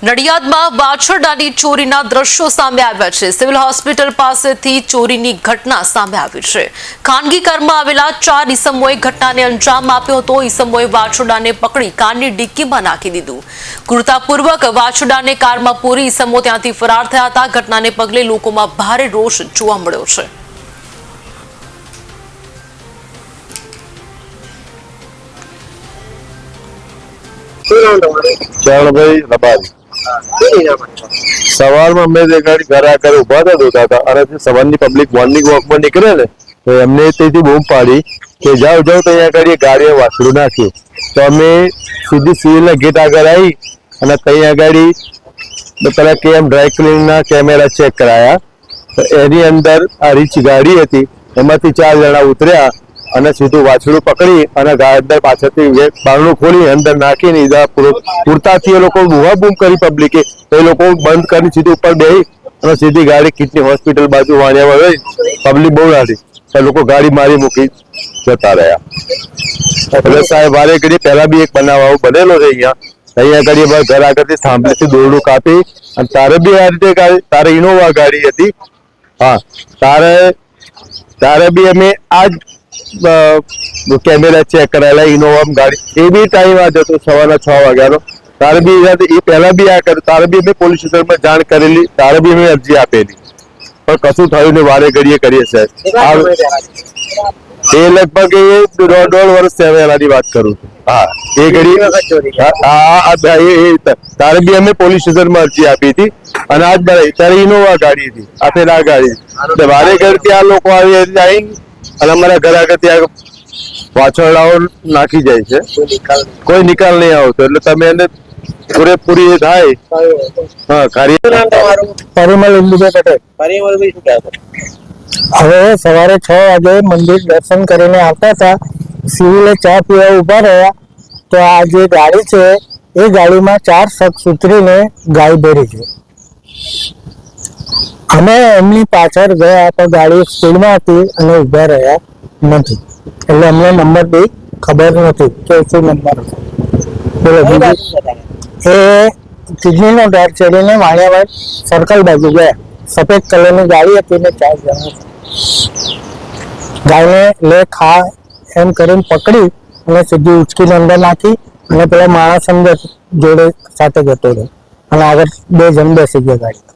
નડિયાદમાં વાછરડાની ચોરીના દ્રશ્યો સામે આવ્યા છે। સિવિલ હોસ્પિટલ પાસેથી ચોરીની ઘટના સામે આવી છે। ખાનગી કારમાં આવેલા 4 ઈસમોએ ઘટનાને અંજામ આપ્યો હતો। ઈસમોએ વાછરડાને પકડી કારની ડિક્કીમાં નાખી દીધું। ક્રૂરતાપૂર્વક વાછરડાને કારમાં પૂરી ઈસમો ત્યાંથી ફરાર થયા હતા। ઘટનાને પગલે લોકોમાં ભારે રોષ જોવા મળ્યો છે। ચરણભાઈ રબારી સવારમાં અમે ગાડી ઘર આગળ ઉભા થતા હતા અને સવારની પબ્લિક મોર્નિંગ વોકમાં નીકળે ને તો એમને તેથી બૂમ પાડી કે જાઓ જાઓ તો અહીંયા આગળ ગાડીએ વાસડું નાખ્યું તો અમે સીધી સિવિલના ગેટ આગળ આવી અને ત્યાં આગળ પેલા કેમ ડ્રાય ક્લીનના કેમેરા ચેક કરાયા તો એની અંદર આ રીચ ગાડી હતી એમાંથી 4 જણા ઉતર્યા અને સીધું વાછડું પકડી અને અંદર પાછળથી બારણું ખોલી અંદર નાખીને પૂરતાથી એ લોકો બુવા બૂમ કરી પબ્લિકે એ લોકો બંધ કરી સીધી ઉપર બેસી અને સીધી ગાડી કિડની હોસ્પિટલ બાજુ વાણિયામાં ગઈ। પબ્લિક બહુ લાડી એ લોકો ગાડી મારી મૂકી જતા રહ્યા। એટલે સાહેબ વારે ઘડી પહેલા બી એક બનાવ આવો બનેલો છે અહીંયા ઘડી ઘર આગળથી થાંભલેથી દોરડું કાપી અને તારે બી આ રીતે તારે ઇનોવા ગાડી હતી હા તારે બી અમે આજ કેમેરા ચેક કરાયેલા ઇનોવા ગાડી એ બી ટાઈમ આ જતો સવારના 6 વાગ્યાનો તારે બી એ પહેલા બી આ કર્યું તારે બી અમે પોલીસ સ્ટેશનમાં જાણ કરેલી તારે બી અમે અરજી આપેલી પણ કશું થયું ને વારે ઘડીએ કરીએ સાહેબ એ લગભગ એ 1.5 વર્ષ પહેલાની વાત કરું છું હા એ ઘડી તારે બી અમે પોલીસ સ્ટેશનમાં અરજી આપી હતી અને આજ તારે ઇનોવા ગાડી હતી આ પેલા ગાડી વારે ઘડી આ લોકો આવી અને અમારા ઘર આગળ ત્યાં વાછરડાઓ નાખી જાય છે કોઈ નિકાલ નહીં આવતો એટલે તમે એને પૂરેપૂરી એ થાય હા પરિમલ ઇન્દુભાઈ પટેલ હવે સવારે 6 વાગે મંદિર દર્શન કરીને આવતા હતા સિવિલે ચા પીવા ઉભા રહ્યા તો આ જે ગાડી છે એ ગાડીમાં 4 શખ્સ ઉતરીને ગાય ભરી છે। અમે એમની પાછળ ગયા તો ગાડી સ્પીડમાં હતી અને ઉભા રહ્યા નથી એટલે અમને નંબર બી ખબર નથી કે શું નંબર બોલો એ કિડનીનો ડર ચડીને વાણિયાવાડ સર્કલ બાજુ ગયા। સફેદ કલરની ગાડી હતી ને 4 જણા ગાયને લે ખા એમ કરીને પકડી અને સીધી ઉચકીને અંદર નાખી અને પેલા માણસ અંદર જોડે સાથે જતો રહ્યો અને આગળ 2 જણ બેસી ગયા ગાડી।